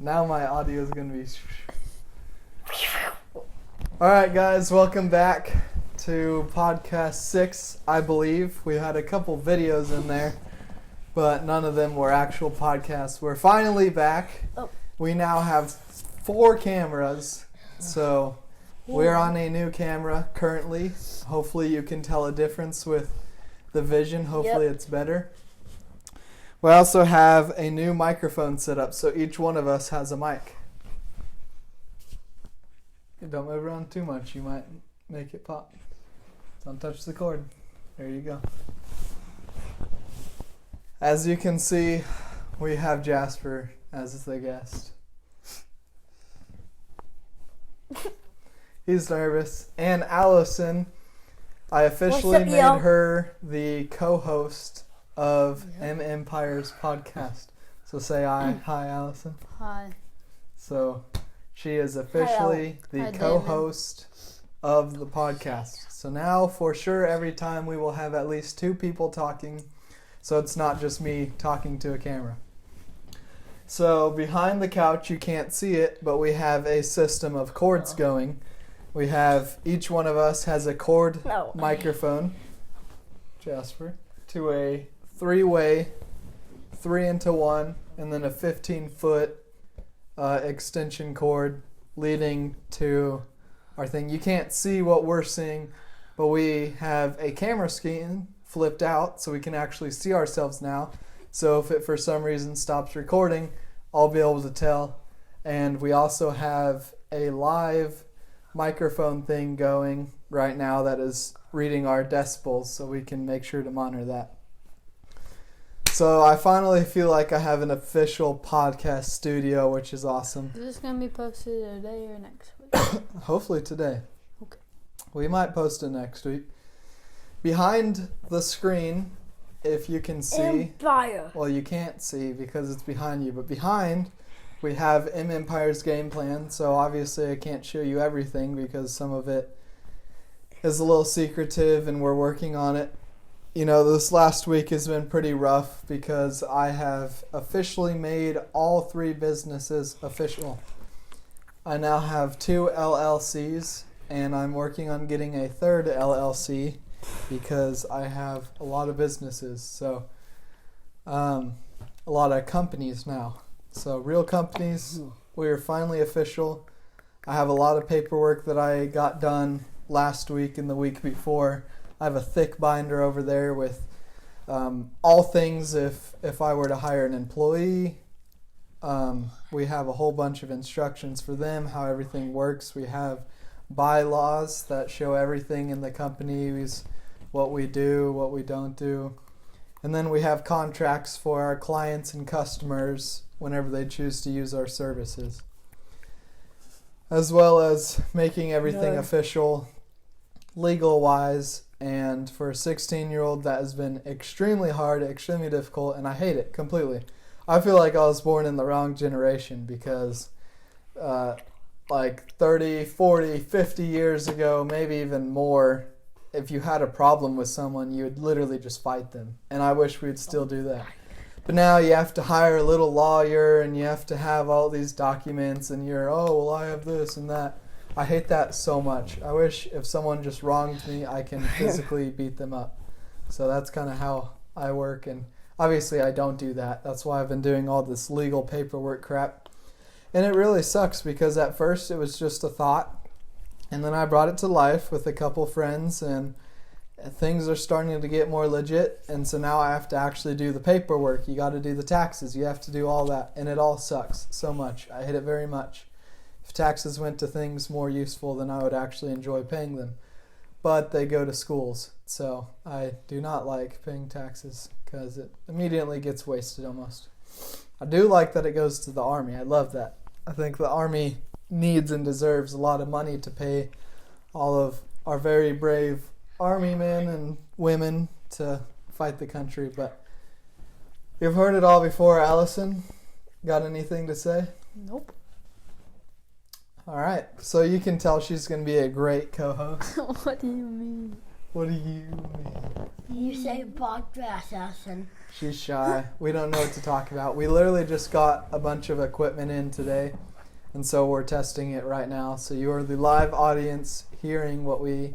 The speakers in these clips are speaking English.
Now my audio is going to be... Alright guys, welcome back to podcast 6, I believe. We had a couple videos in there, but none of them were actual podcasts. We're finally back. We now have 4 cameras, so we're on a new camera currently. Hopefully you can tell a difference with the vision. Hopefully it's better. We also have a new microphone set up, so each one of us has a mic. Don't move around too much, you might make it pop. Don't touch the cord. There you go. As you can see, we have Jasper as the guest. He's nervous. And Allison, I officially made her the co-host of M Empire's podcast. So say hi. Hi, Allison. Hi. So she is officially the co-host of the podcast. So now for sure every time we will have at least 2 people talking. So it's not just me talking to a camera. So behind the couch, you can't see it, but we have a system of cords going. We have, each one of us has a cord microphone, Jasper, to a 3-way, 3-into-1, and then a 15-foot extension cord leading to our thing. You can't see what we're seeing, but we have a camera screen flipped out so we can actually see ourselves now. So if it for some reason stops recording, I'll be able to tell. And we also have a live microphone thing going right now that is reading our decibels, so we can make sure to monitor that. So I finally feel like I have an official podcast studio, which is awesome. Is this going to be posted today or next week? Hopefully today. Okay. We might post it next week. Behind the screen, if you can see... Empire. Well, you can't see because it's behind you, but behind we have M Empire's game plan. So obviously I can't show you everything because some of it is a little secretive and we're working on it. You know, this last week has been pretty rough because I have officially made all 3 businesses official. I now have 2 LLCs, and I'm working on getting a 3rd LLC because I have a lot of businesses. So, a lot of companies now. So, real companies, we are finally official. I have a lot of paperwork that I got done last week and the week before. I have a thick binder over there with all things if I were to hire an employee. We have a whole bunch of instructions for them, how everything works. We have bylaws that show everything in the company, what we do, what we don't do. And then we have contracts for our clients and customers whenever they choose to use our services. As well as making everything official, legal-wise. And for a 16-year-old, that has been extremely hard, extremely difficult, and I hate it completely. I feel like I was born in the wrong generation because like 30, 40, 50 years ago, maybe even more, if you had a problem with someone, you would literally just fight them. And I wish we'd still do that. But now you have to hire a little lawyer and you have to have all these documents and you're, I have this and that. I hate that so much. I wish if someone just wronged me, I can physically beat them up. So that's kind of how I work. And obviously I don't do that. That's why I've been doing all this legal paperwork crap. And it really sucks because at first it was just a thought. And then I brought it to life with a couple friends and things are starting to get more legit. And so now I have to actually do the paperwork. You got to do the taxes. You have to do all that. And it all sucks so much. I hate it very much. If taxes went to things more useful, then I would actually enjoy paying them. But they go to schools, so I do not like paying taxes because it immediately gets wasted almost. I do like that it goes to the Army. I love that. I think the Army needs and deserves a lot of money to pay all of our very brave Army men and women to fight the country. But you've heard it all before. Allison, got anything to say? Nope. All right, so you can tell she's going to be a great co-host. What do you mean? What do you mean? You say podcast lesson. She's shy. We don't know what to talk about. We literally just got a bunch of equipment in today, and so we're testing it right now. So you are the live audience hearing what we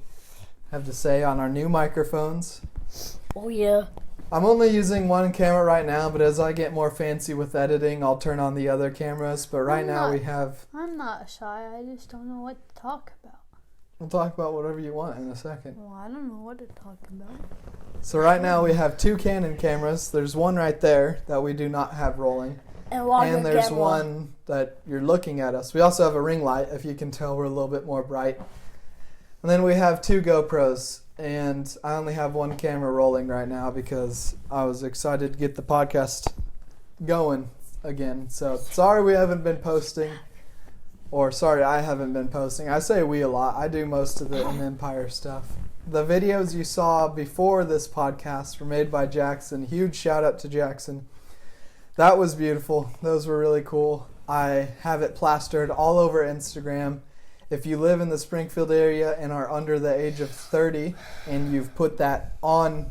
have to say on our new microphones. Oh, yeah. I'm only using one camera right now, but as I get more fancy with editing, I'll turn on the other cameras. But right now we have... I'm not shy. I just don't know what to talk about. We'll talk about whatever you want in a second. Well, I don't know what to talk about. So right now we have two Canon cameras. There's one right there that we do not have rolling. And there's one that you're looking at us. We also have a ring light. If you can tell, we're a little bit more bright. And then we have two GoPros. And I only have one camera rolling right now because I was excited to get the podcast going again. So sorry we haven't been posting. Or sorry, I haven't been posting. I say we a lot. I do most of the Empire stuff. The videos you saw before this podcast were made by Jackson. Huge shout out to Jackson. That was beautiful. Those were really cool. I have it plastered all over Instagram. If you live in the Springfield area and are under the age of 30 and you've put that on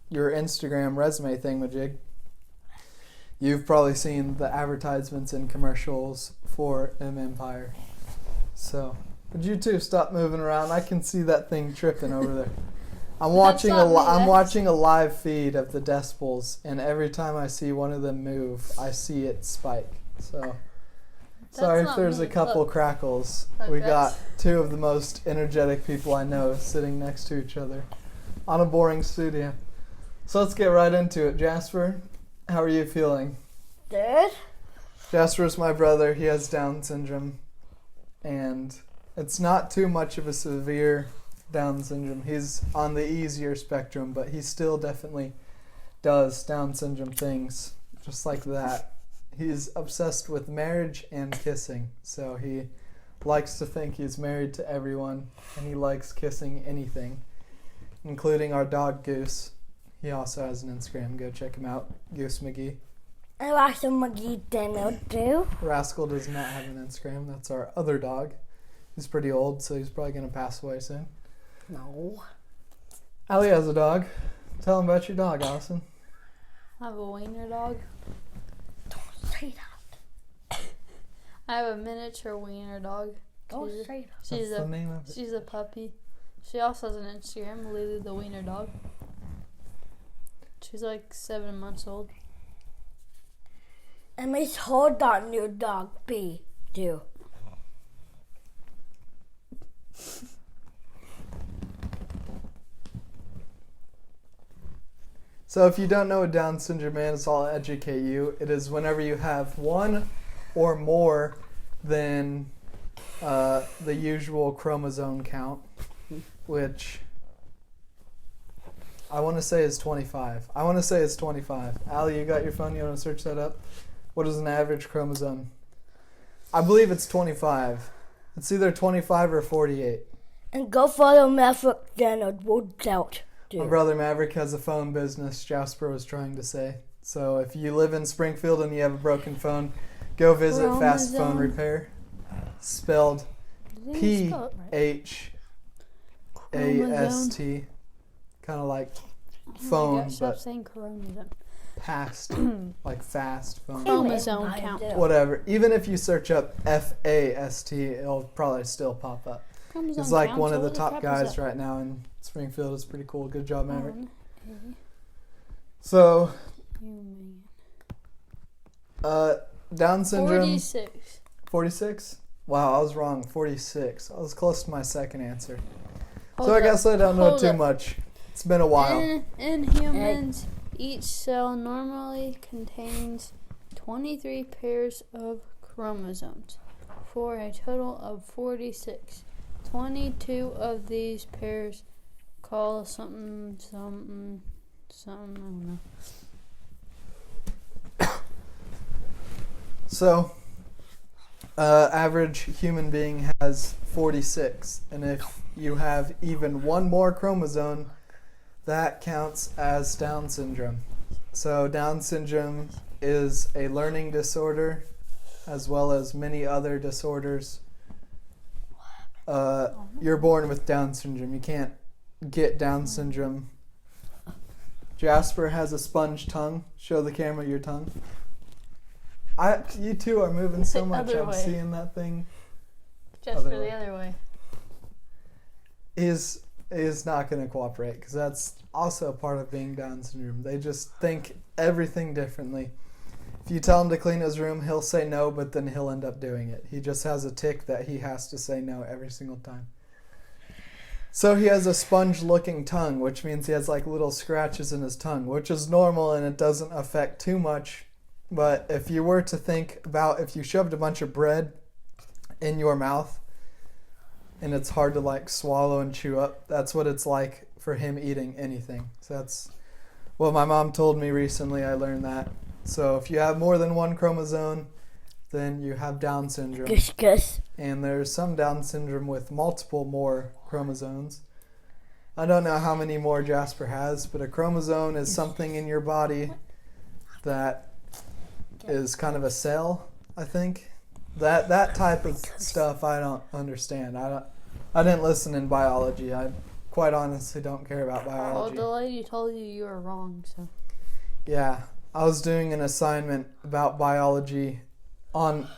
your Instagram resume thingamajig, you've probably seen the advertisements and commercials for Empire. So, but you two stop moving around. I can see that thing tripping over there. I'm watching a live feed of the decibels, and every time I see one of them move, I see it spike. So, sorry if there's a couple crackles. We got two of the most energetic people I know sitting next to each other on a boring studio. So let's get right into it. Jasper, how are you feeling? Good. Jasper's my brother. He has Down syndrome, and it's not too much of a severe Down syndrome. He's on the easier spectrum, but he still definitely does Down syndrome things just like that. He's obsessed with marriage and kissing, so he likes to think he's married to everyone, and he likes kissing anything, including our dog Goose. He also has an Instagram. Go check him out, Goose McGee. I like the McGee dinner too. Rascal does not have an Instagram. That's our other dog. He's pretty old, so he's probably going to pass away soon. No. Alli has a dog. Tell him about your dog, Allison. I have a wiener dog. Don't say that. I have a miniature wiener dog. Don't say that. That's the name of it. She's a puppy. She also has an Instagram, Lily the Wiener Dog. She's like 7 months old. And we told that new dog B too. So if you don't know what Down syndrome is, I'll educate you. It is whenever you have one or more than the usual chromosome count, which I want to say is 25. Alli, you got your phone? You want to search that up? What is an average chromosome? I believe it's 25. It's either 25 or 48. And go follow Maverick Leonard out. My brother Maverick has a phone business, Jasper was trying to say. So if you live in Springfield and you have a broken phone, go visit Fast Phone Repair. Spelled Phast. Kind of like phone, Stop but saying chromosome. past, like fast phone. Chromosome count. Whatever. Even if you search up FAST, it'll probably still pop up. Chromosome He's like count, one so of the what top crap guys is that? right now in Springfield. It's pretty cool. Good job, Maverick. 1, So, human. Down syndrome. 46. 46? Wow, I was wrong. 46. I was close to my second answer. Hold So I up. guess I don't know Hold too up. much. It's been a while. In humans, each cell normally contains 23 pairs of chromosomes for a total of 46. 22 of these pairs call something, I don't know. So, average human being has 46. And if you have even one more chromosome, that counts as Down syndrome. So Down syndrome is a learning disorder as well as many other disorders. You're born with Down syndrome. You can't get Down syndrome. Jasper has a sponge tongue. Show the camera your tongue. You two are moving so much. Other I'm way. seeing that thing. Jasper, Other way. the other way. Is not going to cooperate because that's also a part of being Down syndrome. They just think everything differently. If you tell him to clean his room, he'll say no, but then he'll end up doing it. He just has a tick that he has to say no every single time. So he has a sponge-looking tongue, which means he has like little scratches in his tongue, which is normal and it doesn't affect too much. But if you were to think about if you shoved a bunch of bread in your mouth and it's hard to like swallow and chew up, that's what it's like for him eating anything. So that's what my mom told me recently. I learned that. So if you have more than one chromosome, then you have Down syndrome. Discuss. And there's some Down syndrome with multiple more chromosomes. I don't know how many more Jasper has, but a chromosome is something in your body that is kind of a cell, I think. That type of stuff I don't understand. I didn't listen in biology. I quite honestly don't care about Well, biology. the lady told you were wrong, so. Yeah, I was doing an assignment about biology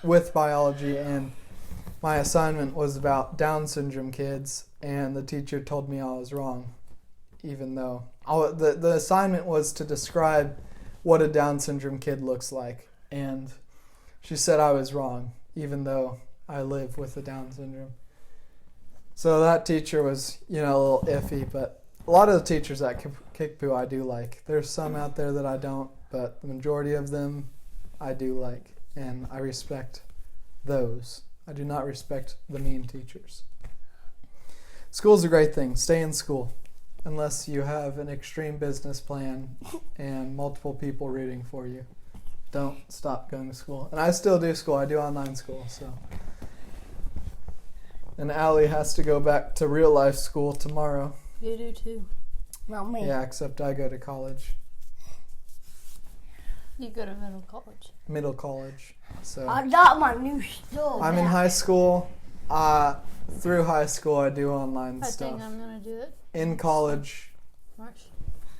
with biology, and my assignment was about Down syndrome kids, and the teacher told me I was wrong, even though the assignment was to describe what a Down syndrome kid looks like, and she said I was wrong, even though I live with a Down syndrome. So that teacher was, a little iffy, but a lot of the teachers at Kickapoo I do like. There's some out there that I don't, but the majority of them I do like, and I respect those. I do not respect the mean teachers. School's a great thing. Stay in school, unless you have an extreme business plan and multiple people rooting for you. Don't stop going to school. And I still do school. I do online school, so. And Alli has to go back to real life school tomorrow. You do too. Not me. Yeah, except I go to college. You go to middle college. So I got my new stove. I'm in high school. Through high school, I do online I stuff. think I'm going to do it. In college, March.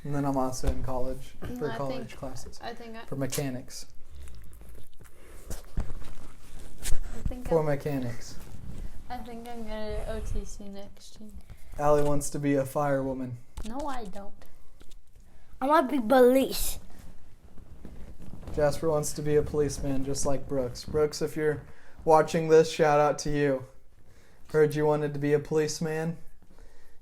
and then I'm also in college for I college think- classes. I think For mechanics. I'm going to OTC next year. Alli wants to be a firewoman. No, I don't. I might be police. Jasper wants to be a policeman, just like Brooks. Brooks, if you're watching this, shout out to you. Heard you wanted to be a policeman.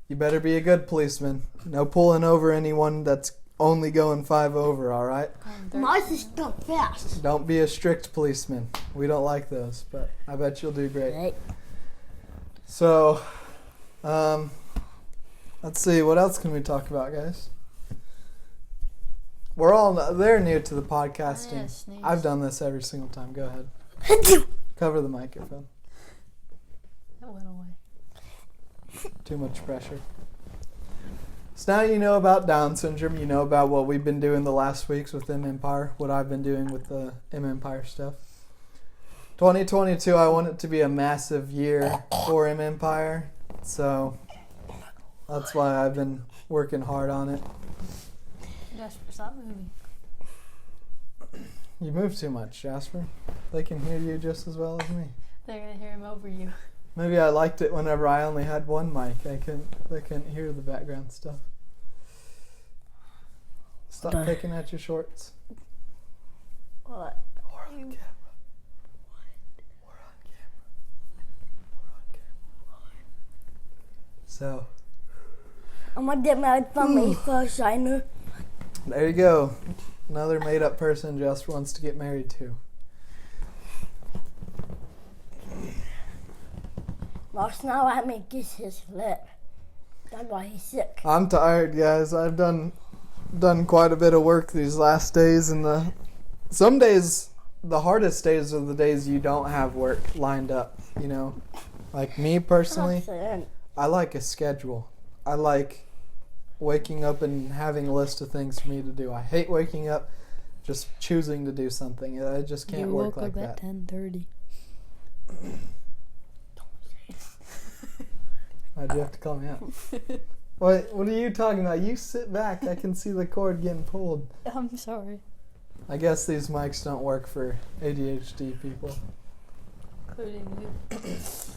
You better be a good policeman. No pulling over anyone that's only going 5 over, all right? Mine's is still fast. Don't be a strict policeman. We don't like those, but I bet you'll do great. Right. So, let's see. What else can we talk about, guys? They're new to the podcasting. Yeah, sneeze. I've done this every single time. Go ahead. Cover the microphone. It went away. Too much pressure. So now you know about Down syndrome. You know about what we've been doing the last weeks with M Empire. What I've been doing with the M Empire stuff. 2022, I want it to be a massive year for M Empire. So that's why I've been working hard on it. Jasper, stop moving. You move too much, Jasper. They can hear you just as well as me. They're going to hear him over you. Maybe I liked it whenever I only had one mic. They couldn't hear the background stuff. Stop picking at your shorts. What? We're on camera. We're on camera. So, I'm gonna get married from me first, I know. there you go. Another made-up person just wants to get married to. Last night I made kiss his lip. That's why he's sick. I'm tired, guys. I've done quite a bit of work these last days, and some days, the hardest days are the days you don't have work lined up. You know, like me personally, I like a schedule. I like waking up and having a list of things for me to do. I hate waking up just choosing to do something. I just can't work like that. You woke up at 10:30. Why'd you have to call me out? What are you talking about? You sit back. I can see the cord getting pulled. I'm sorry. I guess these mics don't work for ADHD people. Including you.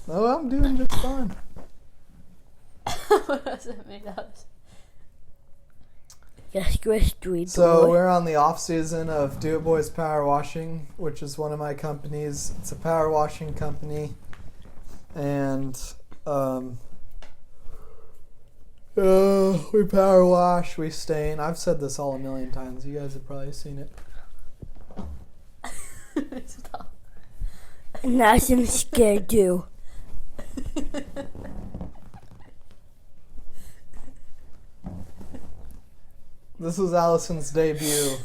No, I'm doing just fine. What does it make us? Yes, Chris, street So boy. we're on the off season of Do It Boys Power Washing, which is one of my companies. It's a power washing company, and we power wash, we stain. I've said this all a million times. You guys have probably seen it. Stop. Now I'm scared too. This was Allison's debut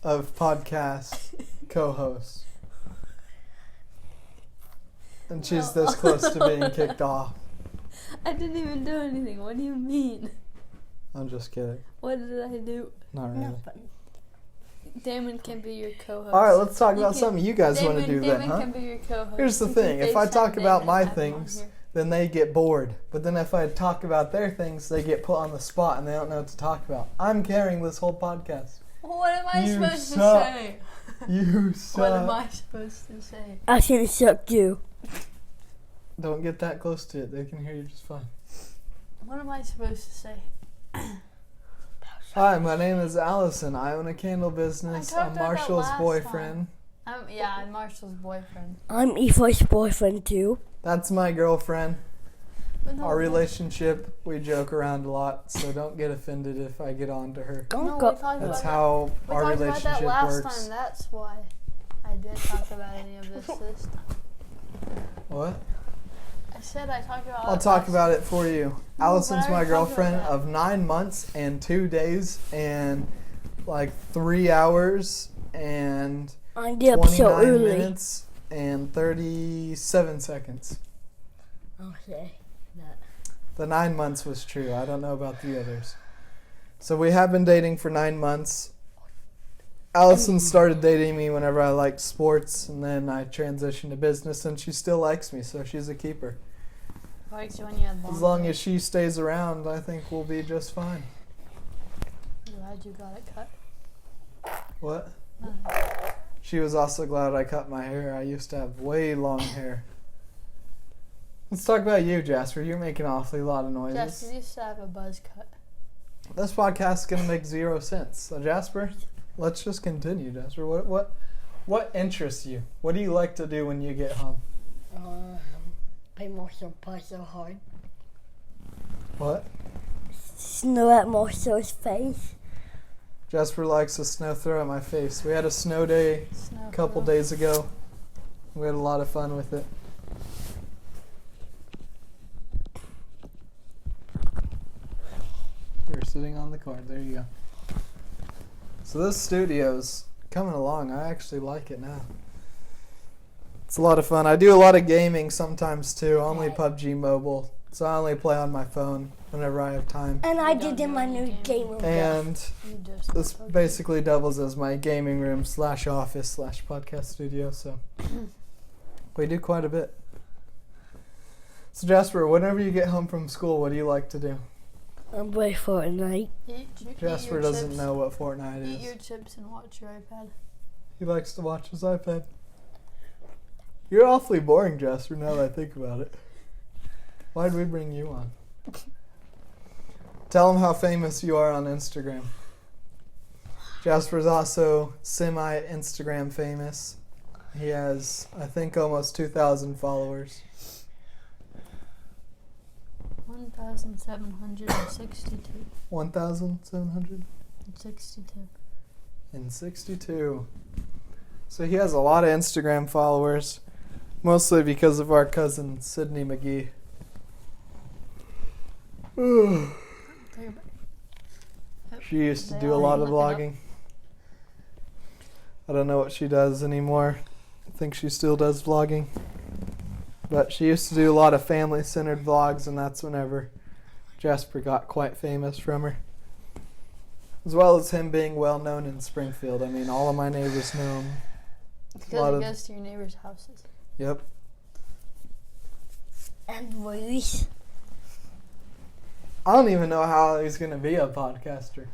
of podcast co-host. And she's this close to being kicked off. I didn't even do anything. What do you mean? I'm just kidding. What did I do? Not really. Nothing. Damon can be your co-host. All right, let's talk You about can- something you guys want to do then, Damon huh? can be your co-host. Here's the You can thing. If I FaceTime talk about Damon my and have him on things, here. then they get bored. But then if I talk about their things, they get put on the spot and they don't know what to talk about. I'm carrying this whole podcast. What am I You supposed suck. to say? You suck. What am I supposed to say? I can suck too. Don't get that close to it. They can hear you just fine. What am I supposed to say? Hi, my name is Allison. I own a candle business. I talked I'm about that Marshall's last boyfriend. I'm Marshall's boyfriend. I'm Eva's boyfriend too. That's my girlfriend. But no, Our relationship, we joke around a lot, so don't get offended if I get on to her. Don't No, go. we talked That's about how that. our We talked about relationship that last works. time. That's why I didn't talk about any of this time. What? I said I talked about. I'll talk about it for you. No, Allison's but I my already talked girlfriend about that. of 9 months and 2 days and like 3 hours and I get up so 29 early. minutes and 37 seconds. Okay. That. The 9 months was true. I don't know about the others. So we have been dating for 9 months. Allison started dating me whenever I liked sports, and then I transitioned to business, and she still likes me, so she's a keeper. Likes you when you had long As long hair. as she stays around, I think we'll be just fine. Glad you got it cut. What? Nothing. She was also glad I cut my hair. I used to have way long hair. Let's talk about you, Jasper. You're making an awfully lot of noises. Jess, you used to have a buzz cut. This podcast is gonna make 0 sense. So, Jasper, let's just continue. Jasper, what interests you? What do you like to do when you get home? Play Marshall so hard. What? Snow at Marshall's face. Jasper likes a snow throw at my face. We had a snow day Snow a couple throw. days ago. We had a lot of fun with it. You're sitting on the card. There you go. So this studio's coming along. I actually like it now. It's a lot of fun. I do a lot of gaming sometimes too. Only PUBG Mobile. So I only play on my phone whenever I have time. And I You don't did in do my any new gaming. game room. And You just this okay. basically doubles as my gaming room / office / podcast studio. So we do quite a bit. So Jasper, whenever you get home from school, what do you like to do? I'm play Fortnite. Eat Jasper your doesn't chips. know what Fortnite Eat is. your chips and watch your iPad. He likes to watch his iPad. You're awfully boring, Jasper, now that I think about it. Why'd we bring you on? Tell him how famous you are on Instagram. Jasper's also semi-Instagram famous. He has, I think, almost 2,000 followers. 1,762. 1,762. So he has a lot of Instagram followers, mostly because of our cousin Sydney McGee. She used to They do a all lot of look it up. vlogging. I don't know what she does anymore. I think she still does vlogging. But she used to do a lot of family-centered vlogs, and that's whenever Jasper got quite famous from her. As well as him being well-known in Springfield. I mean, all of my neighbors know him. Because he goes to your neighbor's houses. Yep. And Reese. I don't even know how he's going to be a podcaster.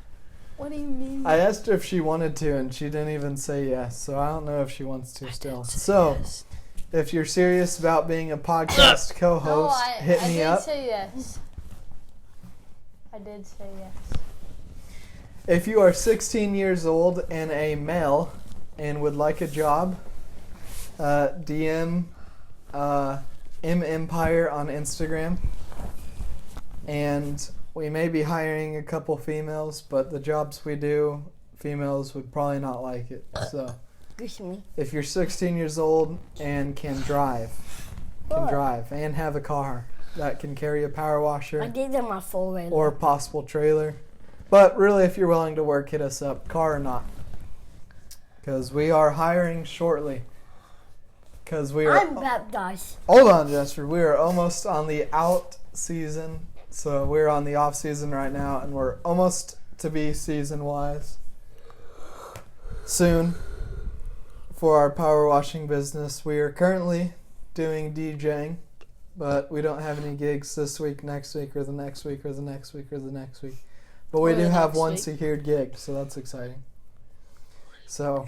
What do you mean? I asked her if she wanted to, and she didn't even say yes, so I don't know if she wants to still. So, Yes. if you're serious about being a podcast co-host, hit me up. I did say yes. I did say yes. If you are 16 years old and a male and would like a job, DM Empire on Instagram. And we may be hiring a couple females, but the jobs we do, females would probably not like it. So, if you're 16 years old and can drive and have a car that can carry a power washer I gave them my four-wheeler. or possible trailer. But really, if you're willing to work, hit us up, car or not. Because we are hiring shortly. Because we are... I'm baptized. Hold on, Jasper. We are almost on the out season. So we're on the off season right now, and we're almost to be season-wise soon for our power washing business. We are currently doing DJing, but we don't have any gigs this week, next week, or the next week, or the next week, or the next week. But we Or do the have next one week. secured gig, so that's exciting. So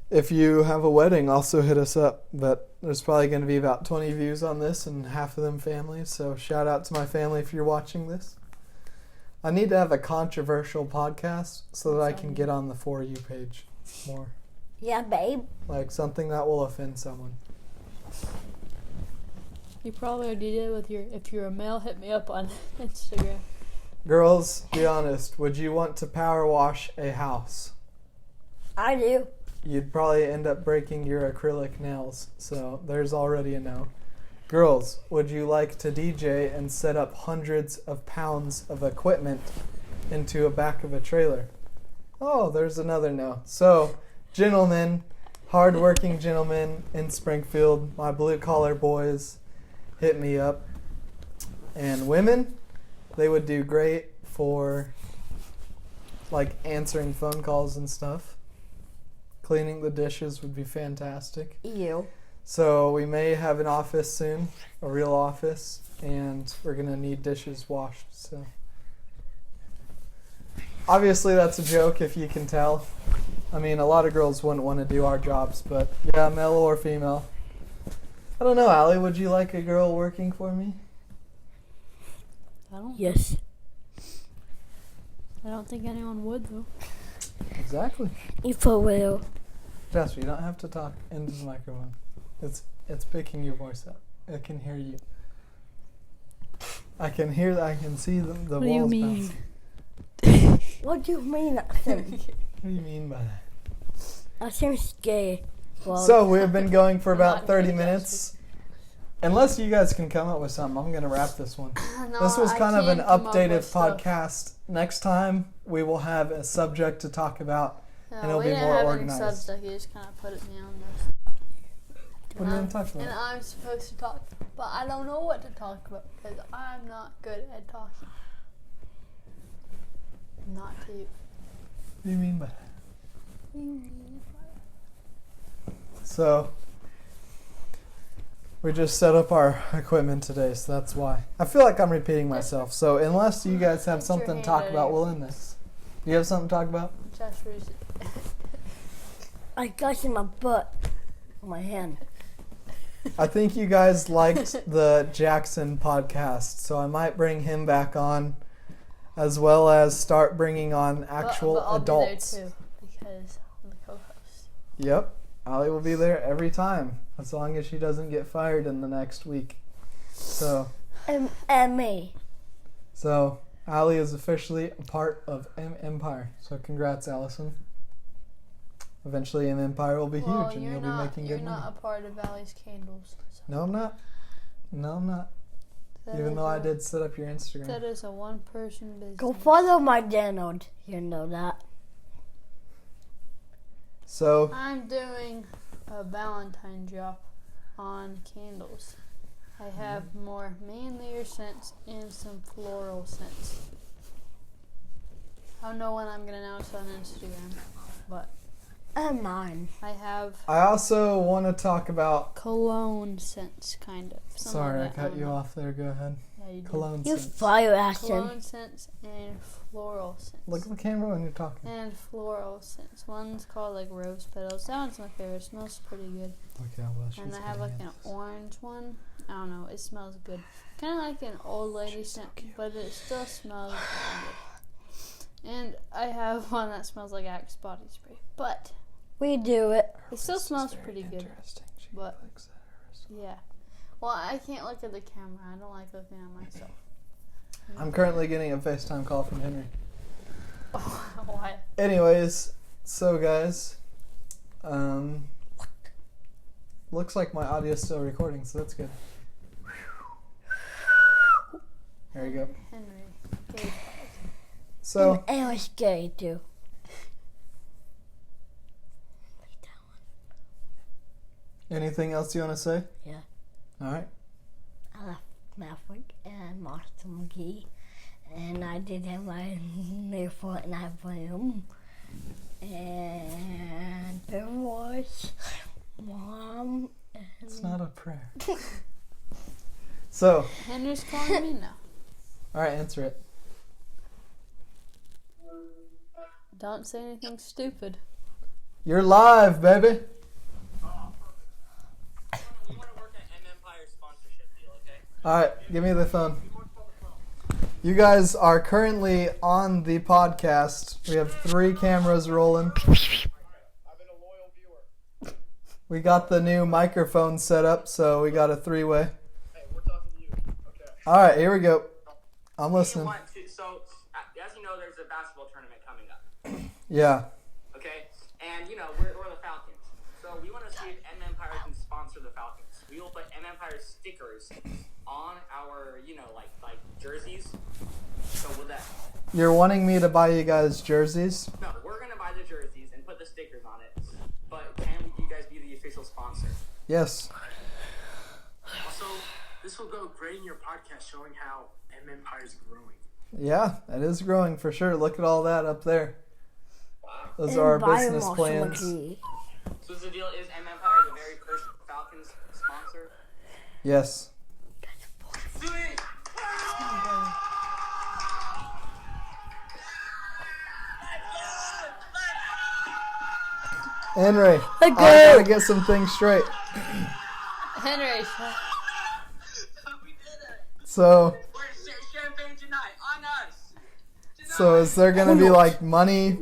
if you have a wedding, also hit us up. But there's probably going to be about 20 views on this, and half of them families. So shout out to my family if you're watching this. I need to have a controversial podcast so that I can get on the For You page more. Yeah, babe. Like something that will offend someone. You probably already did with your. If you're a male, hit me up on Instagram. Girls, be honest. Would you want to power wash a house? I do. You'd probably end up breaking your acrylic nails. So there's already a no. Girls, would you like to DJ and set up hundreds of pounds of equipment into a back of a trailer? Oh, there's another no. So, gentlemen, hardworking gentlemen in Springfield, my blue-collar boys, hit me up. And women, they would do great for, like, answering phone calls and stuff. Cleaning the dishes would be fantastic. You. So we may have an office soon, a real office, and we're going to need dishes washed. So obviously that's a joke if you can tell. I mean, a lot of girls wouldn't want to do our jobs, but yeah, male or female. I don't know, Allie, would you like a girl working for me? Yes. I don't think anyone would though. Exactly. You for real. Jasper, you don't have to talk into the microphone. It's picking your voice up. It can hear you. I can see the What do you walls mean? bouncing. What do you mean, nothing? What do you mean by that? I seem scared. Well, So we've been going for I'm about not 30 gonna minutes. Unless you guys can come up with something, I'm going to wrap this one. No, This was I kind of an can't come up updated with stuff. podcast. Next time, we will have a subject to talk about. No, and it'll we be didn't more have organized. any subject. You just kind of put it down there. What are you going to talk And about? I'm supposed to talk, but I don't know what to talk about because I'm not good at talking. Not to you. What do you mean by that? So, we just set up our equipment today, so that's why. I feel like I'm repeating myself. So, unless you guys have Put your something to hand talk out about, of we'll your end this. Do you have something to talk about? Jasper's. I got in my butt. On my hand. I think you guys liked the Jackson podcast, so I might bring him back on, as well as start bringing on actual but I'll adults. be there too because I'm the co-host. Yep, Allie will be there every time, as long as she doesn't get fired in the next week. So And me. Allie is officially a part of M Empire. So congrats, Allison. Eventually, M Empire will be Well, huge, and you're you'll not, be making you're good not money. a part of Valley's Candles. So No, I'm not. No, I'm not. that Even is though I a- did set up your That Instagram. is a one-person business. Go follow my channel. You know that. So I'm doing a Valentine drop on candles. I have more manlier scents and some floral scents. I don't know when I'm going to announce on Instagram, but And mine. I have I also want to talk about. cologne scents, kind of. Something Sorry, I like that. cut don't you know. off there. Go ahead. Yeah, Yeah, you do. Cologne You scents. fire accent. Cologne scents and floral scents. Look at the camera when you're talking. And floral scents. One's called like rose petals. That one's my favorite. It smells pretty good. Okay, well, she's And I have like an orange one. I don't know. It smells good. Kind of like an old lady scent, but it still smells pretty good. And I have one that smells like Axe body spray, but We do it. it still smells pretty good. Interesting. She But- likes that herself. Yeah. Well, I can't look at the camera. I don't like looking at myself. I'm currently getting a FaceTime call from Henry. Why? Anyways, so guys, looks like my audio's still recording, so that's good. There you go. Henry. Okay. So, And it was scary too. anything else you want to say? Yeah. All right. I left Maverick and Martha McGee, and I did have my new Fortnite room. And there was Mom. It's not a prayer. So, Henry's calling me now. all right, answer it. Don't say anything stupid. You're live, baby. We want to work at M Empire sponsorship deal, okay? All right, give me the phone. You guys are currently on the podcast. We have 3 cameras rolling. I've been a loyal viewer. We got the new microphone set up, so we got a 3-way. Hey, we're talking to you. Okay. All right, here we go. I'm listening. So, as you know, there's a basketball tournament coming up, Yeah. okay? And, you know, we're the Falcons. So we want to see if M Empire can sponsor the Falcons. We will put M Empire stickers on our, you know, like jerseys. So will that... You're wanting me to buy you guys jerseys? No, we're going to buy the jerseys and put the stickers on it. But can you guys be the official sponsor? Yes. Also, this will go great in your podcast showing how M Empire is growing. Yeah, it is growing for sure. Look at all that up there. Wow. Those are our business plans. So the deal is M Empire the very first Falcons sponsor? Yes. Sweet! Henry, I gotta get some things straight. Henry. We did it! So, Where's champagne tonight? On us! so is there gonna be like money?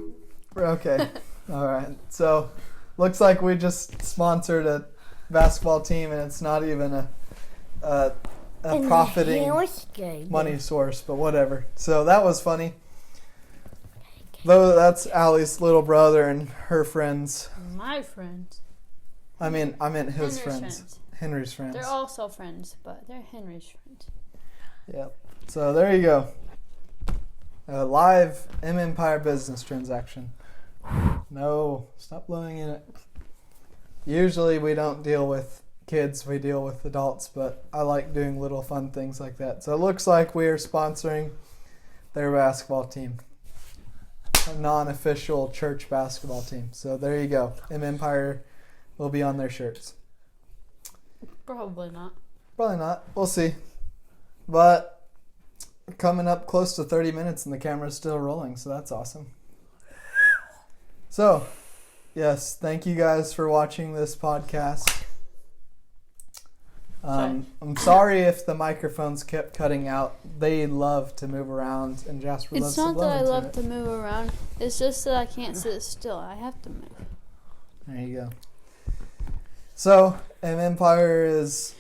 Okay. All right. So, looks like we just sponsored a basketball team, and it's not even a profiting money source, but whatever. So that was funny. Though that's Allie's little brother and her friends. My friends. I meant his Henry's friends. Henry's friends. They're also friends, but they're Henry's friends. Yep. So there you go. A live M Empire business transaction. No, stop blowing in it. Usually we don't deal with kids, we deal with adults, but I like doing little fun things like that. So it looks like we are sponsoring their basketball team. A non-official church basketball team. So there you go. M Empire will be on their shirts. Probably not. Probably not. We'll see. But coming up close to 30 minutes and the camera's still rolling, so that's awesome. So, yes, thank you guys for watching this podcast. I'm sorry if the microphones kept cutting out. They love to move around, and Jasper loves It's to not blow that I into love it. to move around. It's just that I can't sit still. I have to move. There you go. So, M Empire is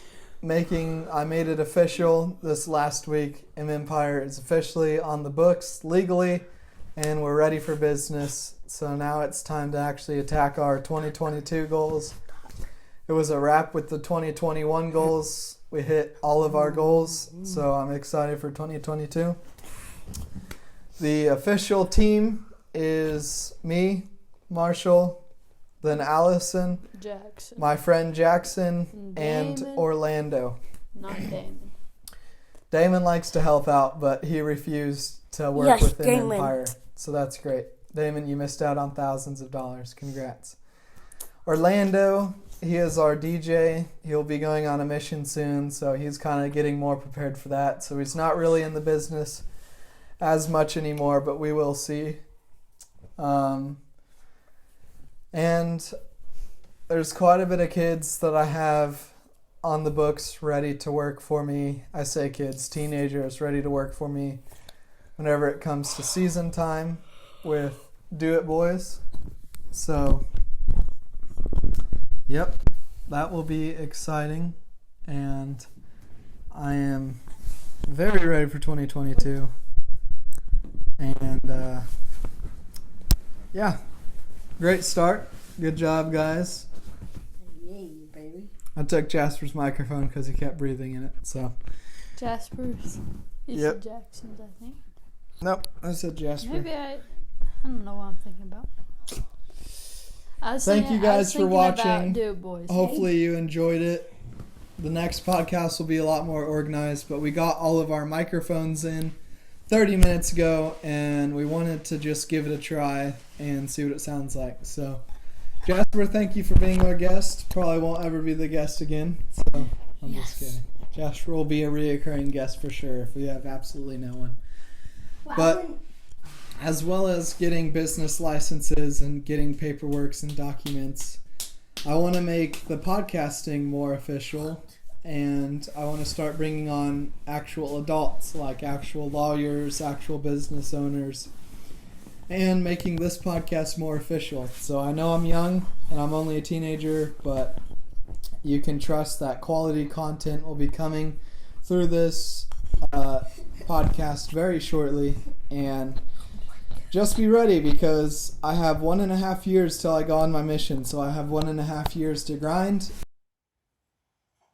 I made it official this last week. M Empire is officially on the books legally, and we're ready for business. So now it's time to actually attack our 2022 goals. It was a wrap with the 2021 goals. We hit all of our goals, so I'm excited for 2022. The official team is me, Marshall, then Allison, Jackson. my friend Jackson, and Damon. Orlando. Not Damon. Damon likes to help out, but he refused to work Yes, with M Damon. Empire, so that's great. Damon, you missed out on thousands of dollars. Congrats. Orlando he is our DJ. He'll be going on a mission soon, so he's kind of getting more prepared for that. So he's not really in the business as much anymore, but we will see. And there's quite a bit of kids that I have on the books ready to work for me. I say kids, teenagers ready to work for me whenever it comes to season time with Do It Boys. So, yep, that will be exciting. And I am very ready for 2022. And, yeah, great start. Good job, guys. Yay, baby. I took Jasper's microphone because he kept breathing in it. So, Jasper's. You Yep. said Jackson's, I think. nope, I said Jasper. Maybe I don't know what I'm thinking about. Thank you guys for watching. Do It Boys. Hopefully you enjoyed it. The next podcast will be a lot more organized, but we got all of our microphones in 30 minutes ago, and we wanted to just give it a try and see what it sounds like. So, Jasper, thank you for being our guest. Probably won't ever be the guest again, so I'm just kidding. Jasper will be a reoccurring guest for sure if we have absolutely no one. But as well as getting business licenses and getting paperworks and documents, I want to make the podcasting more official, and I want to start bringing on actual adults, like actual lawyers, actual business owners, and making this podcast more official. So I know I'm young and I'm only a teenager, but you can trust that quality content will be coming through this podcast very shortly. And just be ready, because I have 1.5 years till I go on my mission. So I have 1.5 years to grind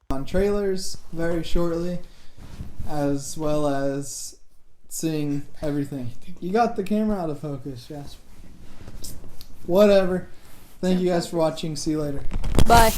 on trailers very shortly, as well as seeing everything. You got the camera out of focus, Jasper. Whatever. Thank you guys for watching. See you later. Bye.